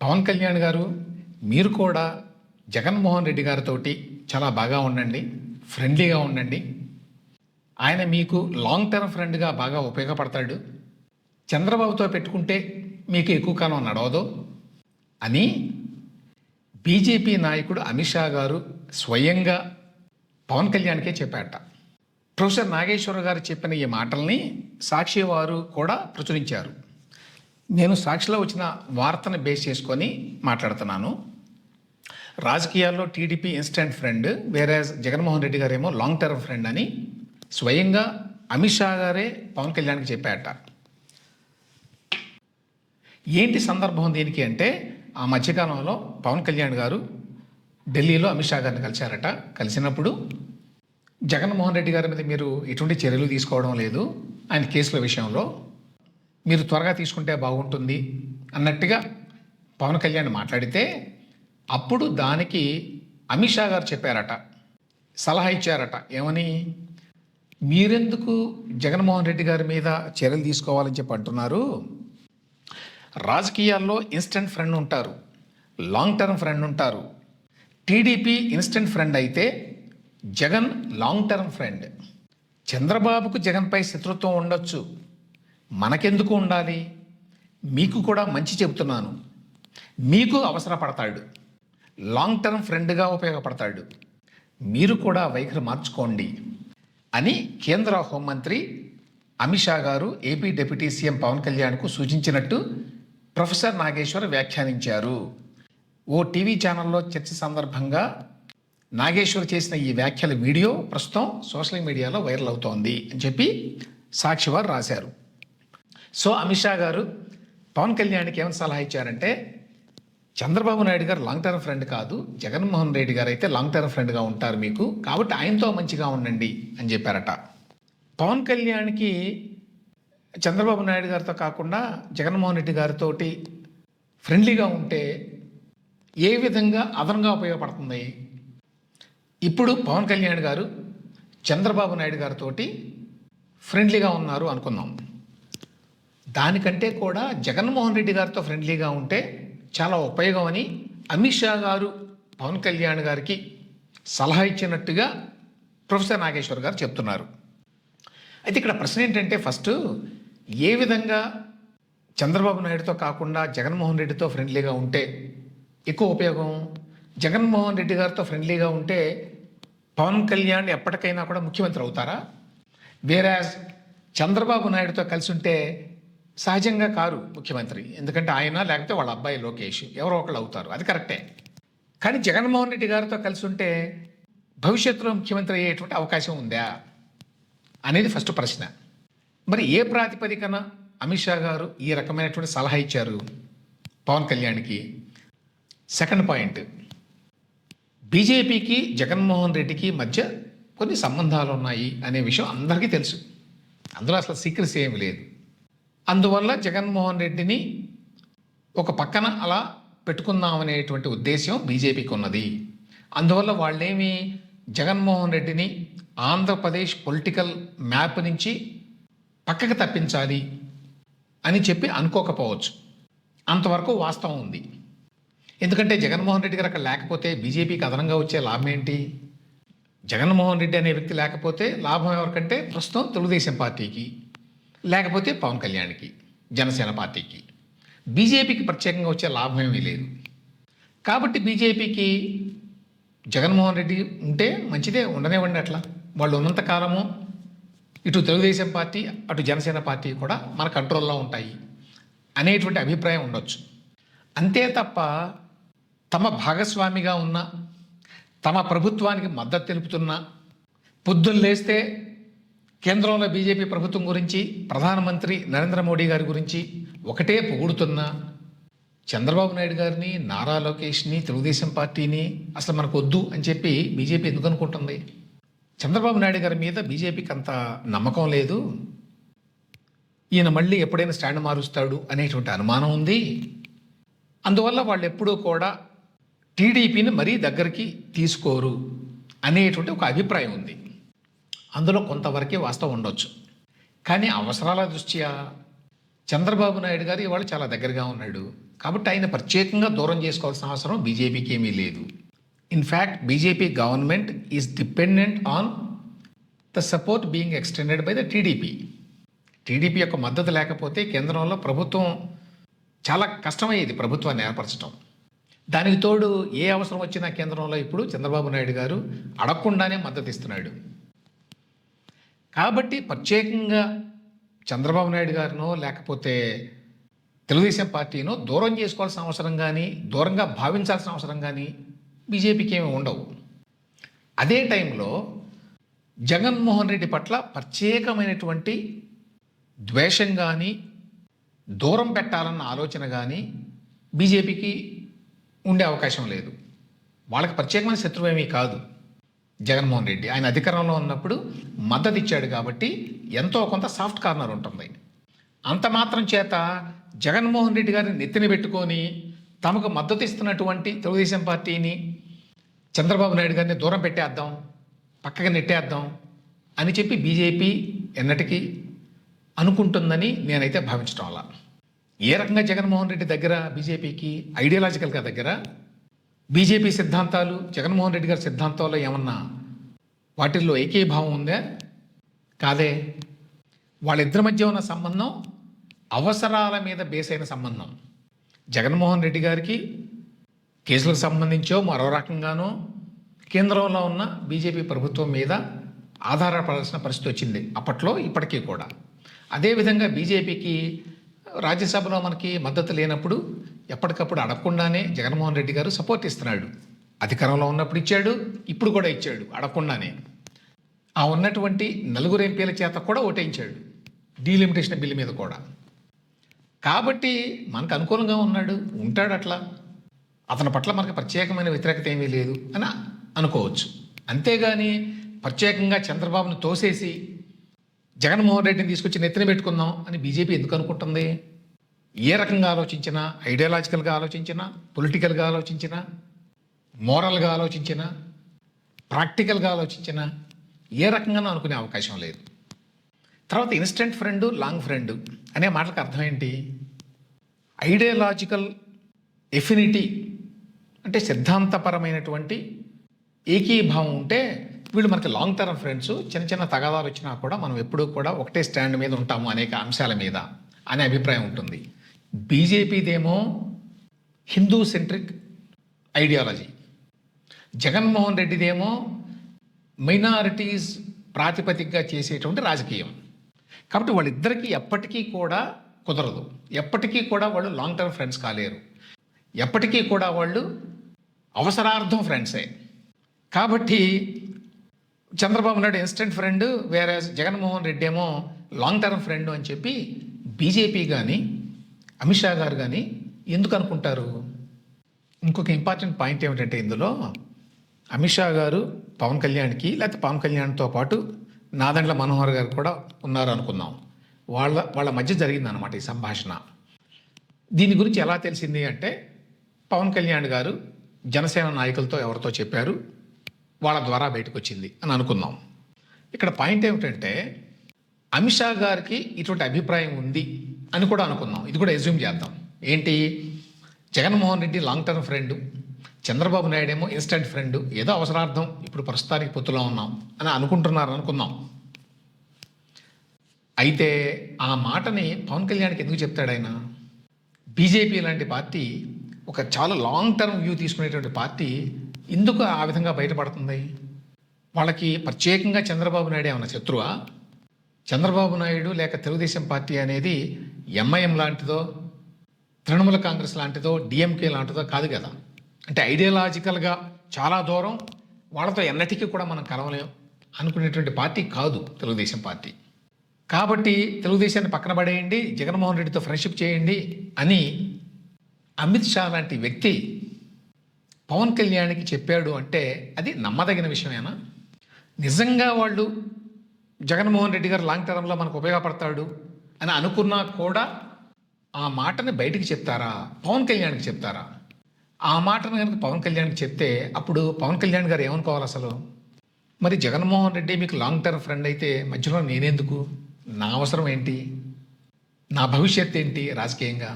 పవన్ కళ్యాణ్ గారు, మీరు కూడా జగన్మోహన్ రెడ్డి గారితోటి చాలా బాగా ఉండండి, ఫ్రెండ్లీగా ఉండండి. ఆయన మీకు లాంగ్ టర్మ్ ఫ్రెండ్గా బాగా ఉపయోగపడతాడు. చంద్రబాబుతో పెట్టుకుంటే మీకు ఎక్కువ కాలం నడవదు అని బీజేపీ నాయకుడు అమిత్ షా గారు స్వయంగా పవన్ కళ్యాణ్కే చెప్పారట. ప్రొఫెసర్ నాగేశ్వర గారు చెప్పిన ఈ మాటల్ని సాక్షి వారు కూడా ప్రచురించారు. నేను సాక్షిలో వచ్చిన వార్తను బేస్ చేసుకొని మాట్లాడుతున్నాను. రాజకీయాల్లో టీడీపీ ఇన్స్టెంట్ ఫ్రెండ్, వేరే జగన్మోహన్ రెడ్డి గారేమో లాంగ్ టర్మ్ ఫ్రెండ్ అని స్వయంగా అమిత్ షా గారే పవన్ కళ్యాణ్కి చెప్పారట. ఏంటి సందర్భం దీనికి అంటే, ఆ మధ్యకాలంలో పవన్ కళ్యాణ్ గారు ఢిల్లీలో అమిత్ షా గారిని కలిశారట. కలిసినప్పుడు జగన్మోహన్ రెడ్డి గారి మీద మీరు ఎటువంటి చర్యలు తీసుకోవడం లేదు, ఆయన కేసుల విషయంలో మీరు త్వరగా తీసుకుంటే బాగుంటుంది అన్నట్టుగా పవన్ కళ్యాణ్ మాట్లాడితే, అప్పుడు దానికి అమిత్ షా గారు చెప్పారట, సలహా ఇచ్చారట. ఏమని? మీరెందుకు జగన్మోహన్ రెడ్డి గారి మీద చర్యలు తీసుకోవాలని చెప్పి అంటున్నారు? రాజకీయాల్లో ఇన్స్టెంట్ ఫ్రెండ్ ఉంటారు, లాంగ్ టర్మ్ ఫ్రెండ్ ఉంటారు. టీడీపీ ఇన్స్టెంట్ ఫ్రెండ్ అయితే జగన్ లాంగ్ టర్మ్ ఫ్రెండ్. చంద్రబాబుకు జగన్పై శత్రుత్వం ఉండొచ్చు, మనకెందుకు ఉండాలి? మీకు కూడా మంచి చెబుతున్నాను, మీకు అవసరపడతాడు, లాంగ్ టర్మ్ ఫ్రెండ్గా ఉపయోగపడతాడు, మీరు కూడా వైఖరి మార్చుకోండి అని కేంద్ర హోంమంత్రి అమిత్ షా గారు ఏపీ డిప్యూటీ సీఎం పవన్ కళ్యాణ్కు సూచించినట్టు ప్రొఫెసర్ నాగేశ్వర్ వ్యాఖ్యానించారు. ఓ టీవీ ఛానల్లో చర్చ సందర్భంగా నాగేశ్వర్ చేసిన ఈ వ్యాఖ్యల వీడియో ప్రస్తుతం సోషల్ మీడియాలో వైరల్ అవుతోంది అని చెప్పి సాక్షి వారు రాశారు. సో అమిత్ షా గారు పవన్ కళ్యాణ్కి ఏమైనా సలహా ఇచ్చారంటే, చంద్రబాబు నాయుడు గారు లాంగ్ టర్మ్ ఫ్రెండ్ కాదు, జగన్మోహన్ రెడ్డి గారు అయితే లాంగ్ టర్మ్ ఫ్రెండ్గా ఉంటారు మీకు, కాబట్టి ఆయనతో మంచిగా ఉండండి అని చెప్పారట. పవన్ కళ్యాణ్కి చంద్రబాబు నాయుడు గారితో కాకుండా జగన్మోహన్ రెడ్డి గారితో ఫ్రెండ్లీగా ఉంటే ఏ విధంగా అదనంగా ఉపయోగపడుతుంది? ఇప్పుడు పవన్ కళ్యాణ్ గారు చంద్రబాబు నాయుడు గారితో ఫ్రెండ్లీగా ఉన్నారు అనుకుందాం. దానికంటే కూడా జగన్మోహన్ రెడ్డి గారితో ఫ్రెండ్లీగా ఉంటే చాలా ఉపయోగం అని అమిత్ షా గారు పవన్ కళ్యాణ్ గారికి సలహా ఇచ్చినట్టుగా ప్రొఫెసర్ నాగేశ్వర్ గారు చెప్తున్నారు. అయితే ఇక్కడ ప్రశ్న ఏంటంటే, ఫస్ట్ ఏ విధంగా చంద్రబాబు నాయుడుతో కాకుండా జగన్మోహన్ రెడ్డితో ఫ్రెండ్లీగా ఉంటే ఎక్కువ ఉపయోగం? జగన్మోహన్ రెడ్డి గారితో ఫ్రెండ్లీగా ఉంటే పవన్ కళ్యాణ్ ఎప్పటికైనా కూడా ముఖ్యమంత్రి అవుతారా? వేరే చంద్రబాబు నాయుడుతో కలిసి ఉంటే సహజంగా కారు ముఖ్యమంత్రి, ఎందుకంటే ఆయన లేకపోతే వాళ్ళ అబ్బాయి లోకేష్ ఎవరో ఒకళ్ళు అవుతారు, అది కరెక్టే. కానీ జగన్మోహన్ రెడ్డి గారితో కలిసి ఉంటే భవిష్యత్తులో ముఖ్యమంత్రి అయ్యేటువంటి అవకాశం ఉందా అనేది ఫస్ట్ ప్రశ్న. మరి ఏ ప్రాతిపదికన అమిత్ షా గారు ఈ రకమైనటువంటి సలహా ఇచ్చారు పవన్ కళ్యాణ్కి? సెకండ్ పాయింట్, బీజేపీకి జగన్మోహన్ రెడ్డికి మధ్య కొన్ని సంబంధాలు ఉన్నాయి అనే విషయం అందరికీ తెలుసు, అందులో అసలు సీక్రెసీ ఏమి లేదు. అందువల్ల జగన్మోహన్ రెడ్డిని ఒక పక్కన అలా పెట్టుకుందామనేటువంటి ఉద్దేశం బీజేపీకి ఉన్నది. అందువల్ల వాళ్ళేమి జగన్మోహన్ రెడ్డిని ఆంధ్రప్రదేశ్ పొలిటికల్ మ్యాప్ నుంచి పక్కకు తప్పించాలి అని చెప్పి అనుకోకపోవచ్చు, అంతవరకు వాస్తవం ఉంది. ఎందుకంటే జగన్మోహన్ రెడ్డి గారు అక్కడ లేకపోతే బీజేపీకి అదనంగా వచ్చే లాభం ఏంటి? జగన్మోహన్ రెడ్డి అనే వ్యక్తి లేకపోతే లాభం ఎవరికంటే ప్రస్తుతం తెలుగుదేశం పార్టీకి, లేకపోతే పవన్ కళ్యాణ్కి, జనసేన పార్టీకి. బీజేపీకి ప్రత్యేకంగా వచ్చే లాభం ఏమీ లేదు. కాబట్టి బీజేపీకి జగన్మోహన్ రెడ్డి ఉంటే మంచిదే, ఉండనివ్వండి, అట్లా వాళ్ళు ఉన్నంతకాలము ఇటు తెలుగుదేశం పార్టీ అటు జనసేన పార్టీ కూడా మన కంట్రోల్లో ఉంటాయి అనేటువంటి అభిప్రాయం ఉండొచ్చు. అంతే తప్ప తమ భాగస్వామిగా ఉన్న, తమ ప్రభుత్వానికి మద్దతు తెలుపుతున్న, పొద్దున్న లేస్తే కేంద్రంలో బీజేపీ ప్రభుత్వం గురించి, ప్రధానమంత్రి నరేంద్ర మోడీ గారి గురించి ఒకటే పొగుడుతున్న చంద్రబాబు నాయుడు గారిని, నారా లోకేష్ని, తెలుగుదేశం పార్టీని అసలు మనకు వద్దు అని చెప్పి బీజేపీ ఎందుకు అనుకుంటుంది? చంద్రబాబు నాయుడు గారి మీద బీజేపీకి అంత నమ్మకం లేదు, ఈయన మళ్ళీ ఎప్పుడైనా స్టాండ్ మారుస్తాడు అనేటువంటి అనుమానం ఉంది. అందువల్ల వాళ్ళు ఎప్పుడూ కూడా టీడీపీని మరీ దగ్గరికి తీసుకోరు అనేటువంటి ఒక అభిప్రాయం ఉంది. అందులో కొంతవరకే వాస్తవం ఉండొచ్చు. కానీ అవసరాల దృష్ట్యా చంద్రబాబు నాయుడు గారు ఇవాళ చాలా దగ్గరగా ఉన్నాడు, కాబట్టి ఆయన ప్రత్యేకంగా దూరం చేసుకోవాల్సిన అవసరం బీజేపీకి ఏమీ లేదు. In fact BJP government is dependent on the support being extended by the TDP. TDP యొక్క మద్దతు లేకపోతే కేంద్రంలో ప్రభుత్వం చాలా కష్టమయ్యేది ప్రభుత్వాన్ని ఏర్పరచడం. దానికి తోడు ఏ అవసరం వచ్చినా కేంద్రంలో ఇప్పుడు చంద్రబాబు నాయుడు గారు అడగకుండానే మద్దతు ఇస్తున్నాడు. కాబట్టి ప్రత్యేకంగా చంద్రబాబు నాయుడు గారినో లేకపోతే తెలుగుదేశం పార్టీనో దూరం చేసుకోవాల్సిన అవసరం కానీ దూరంగా భావించాల్సిన అవసరం కానీ బీజేపీకి ఏమి ఉండవు. అదే టైంలో జగన్మోహన్ రెడ్డి పట్ల ప్రత్యేకమైనటువంటి ద్వేషం కానీ దూరం పెట్టాలన్న ఆలోచన కానీ బీజేపీకి ఉండే అవకాశం లేదు. వాళ్ళకి ప్రత్యేకమైన శత్రువేమీ కాదు జగన్మోహన్ రెడ్డి. ఆయన అధికారంలో ఉన్నప్పుడు మద్దతు ఇచ్చాడు కాబట్టి ఎంతో కొంత సాఫ్ట్ కార్నర్ ఉంటుంది. అంత మాత్రం చేత జగన్మోహన్ రెడ్డి గారిని నెత్తిన పెట్టుకొని తమకు మద్దతు ఇస్తున్నటువంటి తెలుగుదేశం పార్టీని చంద్రబాబు నాయుడు గారిని దూరం పెట్టేద్దాం, పక్కగా నెట్టేద్దాం అని చెప్పి బీజేపీ ఎన్నటికీ అనుకుంటుందని నేనైతే భావించడం అలా. ఏ రకంగా జగన్మోహన్ రెడ్డి దగ్గర బీజేపీకి ఐడియాలజికల్గా దగ్గర బీజేపీ సిద్ధాంతాలు జగన్మోహన్ రెడ్డి గారి సిద్ధాంతాల్లో ఏమన్నా వాటిల్లో ఏకీభావం ఉందా? కాదే. వాళ్ళిద్దరి మధ్య ఉన్న సంబంధం అవసరాల మీద బేస్ అయిన సంబంధం. జగన్మోహన్ రెడ్డి గారికి కేసులకు సంబంధించో మరో రకంగానో కేంద్రంలో ఉన్న బీజేపీ ప్రభుత్వం మీద ఆధారపడాల్సిన పరిస్థితి వచ్చింది అప్పట్లో, ఇప్పటికీ కూడా. అదేవిధంగా బీజేపీకి రాజ్యసభలో మనకి మద్దతు లేనప్పుడు ఎప్పటికప్పుడు అడగకుండానే జగన్మోహన్ రెడ్డి గారు సపోర్ట్ ఇస్తున్నాడు. అధికారంలో ఉన్నప్పుడు ఇచ్చాడు, ఇప్పుడు కూడా ఇచ్చాడు అడగకుండానే. ఆ ఉన్నటువంటి 4 ఎంపీల చేత కూడా ఓటేయించాడు డీలిమిటేషన్ బిల్లు మీద కూడా. కాబట్టి మనకు అనుకూలంగా ఉంటాడు అట్లా. అతని పట్ల మనకు ప్రత్యేకమైన వ్యతిరేకత ఏమీ లేదు అని అనుకోవచ్చు. అంతేగాని ప్రత్యేకంగా చంద్రబాబును తోసేసి జగన్మోహన్ రెడ్డిని తీసుకొచ్చి నెత్తిన పెట్టుకుందాం అని బీజేపీ ఎందుకు అనుకుంటుంది? ఏ రకంగా ఆలోచించినా, ఐడియాలజికల్గా ఆలోచించినా, పొలిటికల్గా ఆలోచించినా, మోరల్గా ఆలోచించినా, ప్రాక్టికల్గా ఆలోచించినా ఏ రకంగానూ అనుకునే అవకాశం లేదు. తర్వాత ఇన్స్టెంట్ ఫ్రెండ్, లాంగ్ ఫ్రెండ్ అనే మాటలకు అర్థం ఏంటి? ఐడియాలజికల్ ఎఫినిటీ అంటే సిద్ధాంతపరమైనటువంటి ఏకీభావం ఉంటే వీళ్ళు మనకి లాంగ్ టర్మ్ ఫ్రెండ్స్. చిన్న చిన్న తగాదాలు వచ్చినా కూడా మనం ఎప్పుడూ కూడా ఒకటే స్టాండ్ మీద ఉంటాము అనేక అంశాల మీద అనే అభిప్రాయం ఉంటుంది. బీజేపీదేమో హిందూ సెంట్రిక్ ఐడియాలజీ, జగన్మోహన్ రెడ్డిదేమో మైనారిటీస్ ప్రాతిపదికగా చేసేటువంటి రాజకీయం. కాబట్టి వాళ్ళిద్దరికీ ఎప్పటికీ కూడా కుదరదు. ఎప్పటికీ కూడా వాళ్ళు లాంగ్ టర్మ్ ఫ్రెండ్స్ కాలేరు. ఎప్పటికీ కూడా వాళ్ళు అవసరార్థం ఫ్రెండ్సే. కాబట్టి చంద్రబాబు నాయుడు ఇన్స్టెంట్ ఫ్రెండ్, వేరే జగన్మోహన్ రెడ్డి ఏమో లాంగ్ టర్మ్ ఫ్రెండ్ అని చెప్పి బీజేపీ కానీ అమిత్ షా గారు కానీ ఎందుకు అనుకుంటారు? ఇంకొక ఇంపార్టెంట్ పాయింట్ ఏమిటంటే ఇందులో అమిత్ షా గారు పవన్ కళ్యాణ్కి, లేకపోతే పవన్ కళ్యాణ్తో పాటు నాదెండ్ల మనోహర్ గారు కూడా ఉన్నారు అనుకుందాం. వాళ్ళ మధ్య జరిగిందనమాట ఈ సంభాషణ. దీని గురించి ఎలా తెలిసింది అంటే పవన్ కళ్యాణ్ గారు జనసేన నాయకులతో ఎవరితో చెప్పారు, వాళ్ళ ద్వారా బయటకు వచ్చింది అని అనుకుందాం. ఇక్కడ పాయింట్ ఏమిటంటే అమిత్ షా గారికి ఇటువంటి అభిప్రాయం ఉంది అని కూడా అనుకుందాం. ఇది కూడా ఎజ్యూమ్ చేద్దాం. ఏంటి? Jaganmohan Reddy long term friend, Chandrababu Naidu ఏమో ఇన్స్టెంట్ ఫ్రెండ్, ఏదో అవసరార్థం ఇప్పుడు ప్రస్తుతానికి పొత్తులో ఉన్నాం అని అనుకుంటున్నారు అనుకుందాం. అయితే ఆ మాటని పవన్ కళ్యాణ్కి ఎందుకు చెప్తాడు ఆయన? బీజేపీ లాంటి పార్టీ, ఒక చాలా లాంగ్ టర్మ్ వ్యూ తీసుకునేటువంటి పార్టీ ఎందుకు ఆ విధంగా బయటపడుతుంది? వాళ్ళకి ప్రత్యేకంగా చంద్రబాబు నాయుడు ఏమన్నా శత్రువా? చంద్రబాబు నాయుడు లేక తెలుగుదేశం పార్టీ అనేది ఎంఐఎం లాంటిదో, తృణమూల కాంగ్రెస్ లాంటిదో, డిఎంకే లాంటిదో కాదు కదా. అంటే ఐడియాలజికల్గా చాలా దూరం, వాళ్ళతో ఎన్నటికీ కూడా మనం కలవలేం అనుకునేటువంటి పార్టీ కాదు తెలుగుదేశం పార్టీ. కాబట్టి తెలుగుదేశాన్ని పక్కన పడేయండి, జగన్మోహన్ రెడ్డితో ఫ్రెండ్షిప్ చేయండి అని అమిత్ షా లాంటి వ్యక్తి పవన్ కళ్యాణ్కి చెప్పాడు అంటే అది నమ్మదగిన విషయమేనా? నిజంగా వాళ్ళు జగన్మోహన్ రెడ్డి గారు లాంగ్ టర్మ్లో మనకు ఉపయోగపడతాడు అని అనుకున్నా కూడా ఆ మాటని బయటికి చెప్తారా? పవన్ కళ్యాణ్కి చెప్తారా? ఆ మాటను కనుక పవన్ కళ్యాణ్కి చెప్తే అప్పుడు పవన్ కళ్యాణ్ గారు ఏమనుకోవాలి అసలు? మరి జగన్మోహన్ రెడ్డి మీకు లాంగ్ టర్మ్ ఫ్రెండ్ అయితే మధ్యలో నేనెందుకు? నా అవసరం ఏంటి? నా భవిష్యత్ ఏంటి రాజకీయంగా?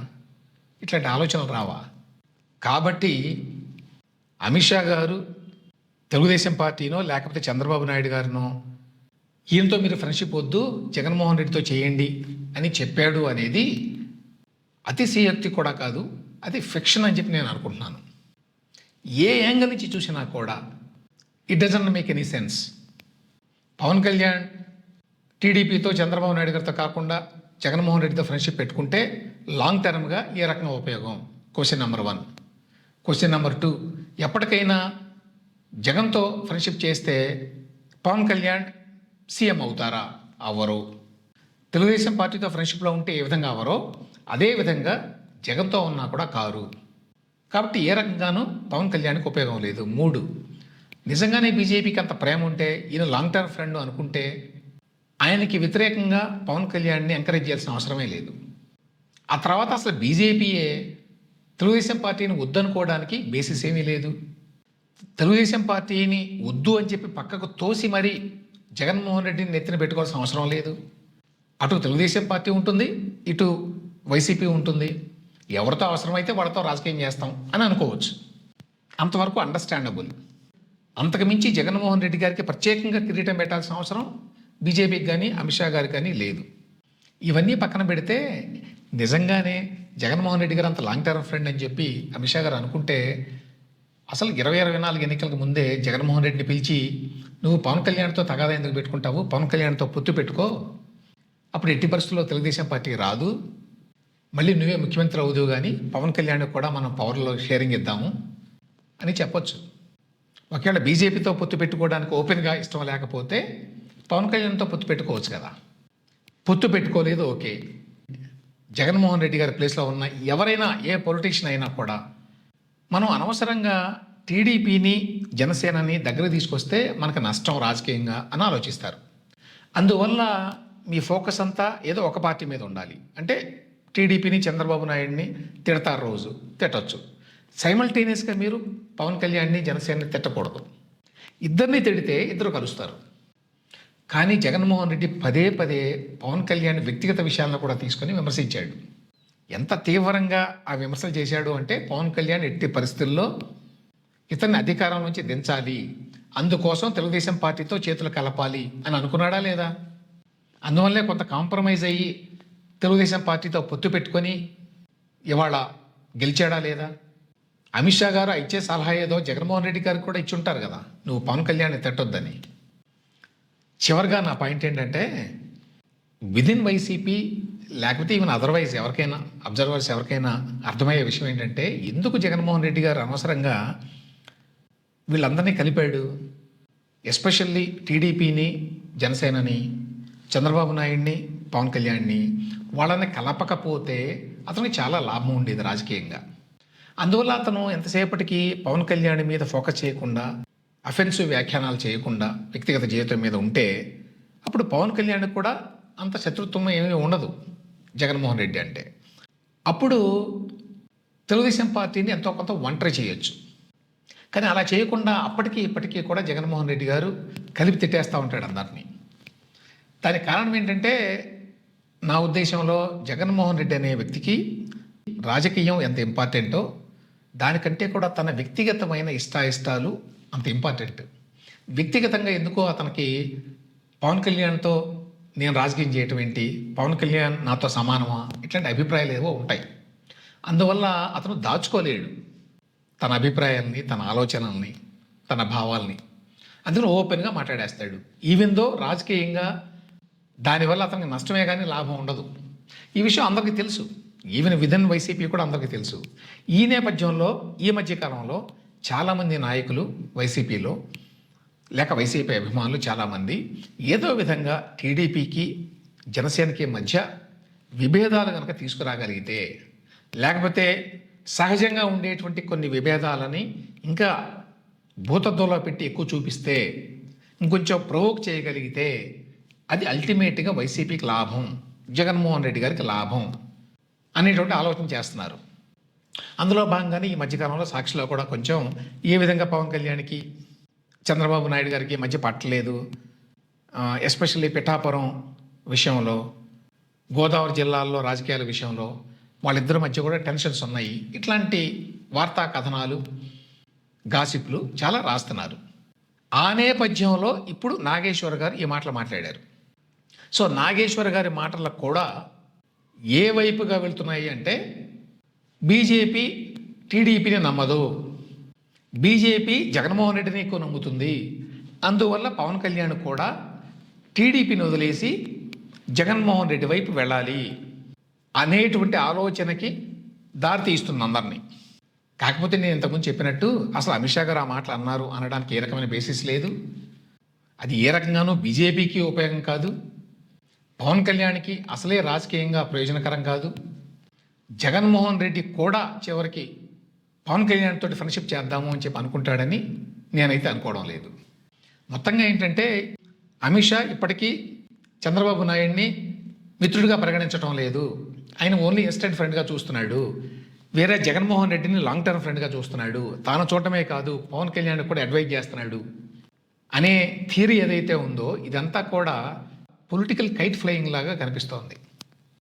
ఇట్లాంటి ఆలోచనలు రావా? కాబట్టి అమిత్ షా గారు తెలుగుదేశం పార్టీనో లేకపోతే చంద్రబాబు నాయుడు గారినో ఈయనతో మీరు ఫ్రెండ్షిప్ వద్దు, జగన్మోహన్ రెడ్డితో చేయండి అని చెప్పాడు అనేది అతిశయోక్తి కూడా కాదు, అది ఫిక్షన్ అని చెప్పి నేను అనుకుంటున్నాను. ఏ యాంగిల్ నుంచి చూసినా కూడా it doesn't make any sense. Pawan Kalyan టీడీపీతో చంద్రబాబు నాయుడు గారితో కాకుండా జగన్మోహన్ రెడ్డితో ఫ్రెండ్షిప్ పెట్టుకుంటే లాంగ్ టర్మ్గా ఏ రకంగా ఉపయోగం? Question number 1. క్వశ్చన్ నెంబర్ 2, ఎప్పటికైనా జగన్తో ఫ్రెండ్షిప్ చేస్తే పవన్ కళ్యాణ్ సీఎం అవుతారా? అవ్వరు. తెలుగుదేశం పార్టీతో ఫ్రెండ్షిప్లో ఉంటే ఏ విధంగా అవ్వరో అదే విధంగా జగన్తో ఉన్నా కూడా కారు. కాబట్టి ఏ రకంగానూ పవన్ కళ్యాణ్కి ఉపయోగం లేదు. 3, నిజంగానే బీజేపీకి అంత ప్రేమ ఉంటే, ఈయన లాంగ్ టర్మ్ ఫ్రెండ్ అనుకుంటే ఆయనకి వ్యతిరేకంగా పవన్ కళ్యాణ్ని ఎంకరేజ్ చేయాల్సిన అవసరమే లేదు. ఆ తర్వాత అసలు బీజేపీయే తెలుగుదేశం పార్టీని వద్దనుకోవడానికి బేసిస్ ఏమీ లేదు. తెలుగుదేశం పార్టీని వద్దు అని చెప్పి పక్కకు తోసి మరీ జగన్మోహన్ రెడ్డిని నెత్తిన పెట్టుకోవాల్సిన అవసరం లేదు. అటు తెలుగుదేశం పార్టీ ఉంటుంది, ఇటు వైసీపీ ఉంటుంది. ఎవరితో అవసరమైతే వాళ్ళతో రాజకీయం చేస్తాం అని అనుకోవచ్చు. అంతవరకు అండర్స్టాండబుల్. అంతకుమించి జగన్మోహన్ రెడ్డి గారికి ప్రత్యేకంగా కిరీటం పెట్టాల్సిన అవసరం బీజేపీకి కానీ అమిత్ షా గారికి కానీ లేదు. ఇవన్నీ పక్కన పెడితే నిజంగానే జగన్మోహన్ రెడ్డి గారు అంత లాంగ్ టర్మ్ ఫ్రెండ్ అని చెప్పి అమిత్ షా గారు అనుకుంటే అసలు 2024 ఎన్నికలకు ముందే జగన్మోహన్ రెడ్డిని పిలిచి, నువ్వు పవన్ కళ్యాణ్తో తగాదా ఎందుకు పెట్టుకుంటావు, పవన్ కళ్యాణ్తో పొత్తు పెట్టుకో, అప్పుడు ఎట్టి పరిస్థితుల్లో తెలుగుదేశం పార్టీ రాదు, మళ్ళీ నువ్వే ముఖ్యమంత్రి అవుదువు, కానీ పవన్ కళ్యాణ్కి కూడా మనం పవర్లో షేరింగ్ ఇద్దాము అని చెప్పొచ్చు. ఒకవేళ బీజేపీతో పొత్తు పెట్టుకోవడానికి ఓపెన్గా ఇష్టం లేకపోతే పవన్ కళ్యాణ్తో పొత్తు పెట్టుకోవచ్చు కదా. పొత్తు పెట్టుకోలేదు, ఓకే. జగన్మోహన్ రెడ్డి గారి ప్లేస్లో ఉన్న ఎవరైనా, ఏ పొలిటీషియన్ అయినా కూడా మనం అనవసరంగా టీడీపీని జనసేనని దగ్గర తీసుకొస్తే మనకు నష్టం రాజకీయంగా అని ఆలోచిస్తారు. అందువల్ల మీ ఫోకస్ అంతా ఏదో ఒక పార్టీ మీద ఉండాలి. అంటే టీడీపీని, చంద్రబాబు నాయుడిని తిడతారు, రోజు తిట్టచ్చు. సైమల్టేనియస్గా మీరు పవన్ కళ్యాణ్ని, జనసేనని తిట్టకూడదు. ఇద్దరిని తిడితే ఇద్దరు కలుస్తారు. కానీ జగన్మోహన్ రెడ్డి పదే పదే పవన్ కళ్యాణ్ వ్యక్తిగత విషయాలను కూడా తీసుకొని విమర్శించాడు. ఎంత తీవ్రంగా ఆ విమర్శలు చేశాడు అంటే, పవన్ కళ్యాణ్ ఎట్టి పరిస్థితుల్లో ఇతన్ని అధికారం నుంచి దించాలి, అందుకోసం తెలుగుదేశం పార్టీతో చేతులు కలపాలి అని అనుకున్నాడా లేదా? అందువల్లే కొంత కాంప్రమైజ్ అయ్యి తెలుగుదేశం పార్టీతో పొత్తు పెట్టుకొని ఇవాళ గెలిచాడా లేదా? అమిత్ షా గారు ఇచ్చే సలహా ఏదో జగన్మోహన్ రెడ్డి గారికి కూడా ఇచ్చి ఉంటారు కదా, నువ్వు పవన్ కళ్యాణ్ని తిట్టొద్దని. చివరిగా నా పాయింట్ ఏంటంటే, విదిన్ వైసీపీ లేకపోతే ఈవెన్ అదర్వైజ్ ఎవరికైనా, అబ్జర్వర్స్ ఎవరికైనా అర్థమయ్యే విషయం ఏంటంటే, ఎందుకు జగన్మోహన్ రెడ్డి గారు అనవసరంగా వీళ్ళందరినీ కలిపాడు? ఎస్పెషల్లీ టీడీపీని, జనసేనని, చంద్రబాబు నాయుడిని, పవన్ కళ్యాణ్ని, వాళ్ళని కలపకపోతే అతనికి చాలా లాభం ఉండేది రాజకీయంగా. అందువల్ల అతను ఎంతసేపటికి పవన్ కళ్యాణ్ మీద ఫోకస్ చేయకుండా, అఫెన్సివ్ వ్యాఖ్యానాలు చేయకుండా వ్యక్తిగత జీవితం మీద ఉంటే అప్పుడు పవన్ కళ్యాణ్ కూడా అంత శత్రుత్వం ఏమీ ఉండదు జగన్మోహన్ రెడ్డి అంటే. అప్పుడు తెలుగుదేశం పార్టీని ఎంతో కొంత ఒంటరి చేయొచ్చు. కానీ అలా చేయకుండా అప్పటికీ ఇప్పటికీ కూడా జగన్మోహన్ రెడ్డి గారు కలిపి తిట్టేస్తూ ఉంటాడు అందరినీ. దానికి కారణం ఏంటంటే, నా ఉద్దేశంలో జగన్మోహన్ రెడ్డి అనే వ్యక్తికి రాజకీయం ఎంత ఇంపార్టెంటో దానికంటే కూడా తన వ్యక్తిగతమైన ఇష్టాయిష్టాలు అంత ఇంపార్టెంట్. వ్యక్తిగతంగా ఎందుకో అతనికి పవన్ కళ్యాణ్తో నేను రాజకీయం చేయటం ఏంటి, పవన్ కళ్యాణ్ నాతో సమానమా, ఇట్లాంటి అభిప్రాయాలు ఏవో ఉంటాయి. అందువల్ల అతను దాచుకోలేడు తన అభిప్రాయాల్ని, తన ఆలోచనల్ని, తన భావాల్ని. అందులో ఓపెన్గా మాట్లాడేస్తాడు. ఈవెన్ దో రాజకీయంగా దానివల్ల అతనికి నష్టమే కానీ లాభం ఉండదు. ఈ విషయం అందరికీ తెలుసు. ఈవెన్ విదిన్ వైసీపీ కూడా అందరికీ తెలుసు. ఈ నేపథ్యంలో ఈ మధ్యకాలంలో చాలామంది నాయకులు వైసీపీలో లేక వైసీపీ అభిమానులు చాలామంది ఏదో విధంగా టీడీపీకి, జనసేనకి మధ్య విభేదాలు కనుక తీసుకురాగలిగితే, లేకపోతే సహజంగా ఉండేటువంటి కొన్ని విభేదాలని ఇంకా భూతద్దంలో పెట్టి ఎక్కువ చూపిస్తే, ఇంకొంచెం ప్రొవోక్ చేయగలిగితే అది అల్టిమేట్గా వైసీపీకి లాభం, జగన్మోహన్ రెడ్డి గారికి లాభం అనేటువంటి ఆలోచన చేస్తున్నారు. అందులో భాగంగానే ఈ మధ్యకాలంలో సాక్షిలో కూడా కొంచెం ఏ విధంగా పవన్ కళ్యాణ్కి, చంద్రబాబు నాయుడు గారికి మధ్య పట్టలేదు, ఎస్పెషల్లీ పిఠాపురం విషయంలో, గోదావరి జిల్లాల్లో రాజకీయాల విషయంలో వాళ్ళిద్దరి మధ్య కూడా టెన్షన్స్ ఉన్నాయి. ఇట్లాంటి వార్తా కథనాలు, గాసిప్లు చాలా రాస్తున్నారు. ఆ నేపథ్యంలో ఇప్పుడు నాగేశ్వర్ గారు ఈ మాటలు మాట్లాడారు. సో నాగేశ్వర్ గారి మాటలకు కూడా ఏ వైపుగా వెళ్తున్నాయి అంటే, బీజేపీ టీడీపీని నమ్మదు, బీజేపీ జగన్మోహన్ రెడ్డిని ఎక్కువ నమ్ముతుంది, అందువల్ల పవన్ కళ్యాణ్ కూడా టీడీపీని వదిలేసి జగన్మోహన్ రెడ్డి వైపు వెళ్ళాలి అనేటువంటి ఆలోచనకి దారితీస్తుంది అందరినీ. కాకపోతే నేను ఇంతకుముందు చెప్పినట్టు అసలు అమిత్ షా గారు ఆ మాటలు అన్నారు అనడానికి ఏ రకమైన బేసిస్ లేదు. అది ఏ రకంగానూ బీజేపీకి ఉపయోగం కాదు, పవన్ కళ్యాణ్కి అసలే రాజకీయంగా ప్రయోజనకరం కాదు, జగన్మోహన్ రెడ్డి కూడా చివరికి పవన్ కళ్యాణ్ తోటి ఫ్రెండ్షిప్ చేద్దాము అని చెప్పి అనుకుంటాడని నేనైతే అనుకోవడం లేదు. మొత్తంగా ఏంటంటే అమిత్ షా ఇప్పటికీ చంద్రబాబు నాయుడిని మిత్రుడిగా పరిగణించడం లేదు, ఆయన ఓన్లీ ఇన్స్టెంట్ ఫ్రెండ్గా చూస్తున్నాడు, వేరే జగన్మోహన్ రెడ్డిని లాంగ్ టర్మ్ ఫ్రెండ్గా చూస్తున్నాడు, తాను చూడటమే కాదు పవన్ కళ్యాణ్ కూడా అడ్వైజ్ చేస్తున్నాడు అనే థియరీ ఏదైతే ఉందో ఇదంతా కూడా పొలిటికల్ కైట్ ఫ్లయింగ్ లాగా కనిపిస్తోంది.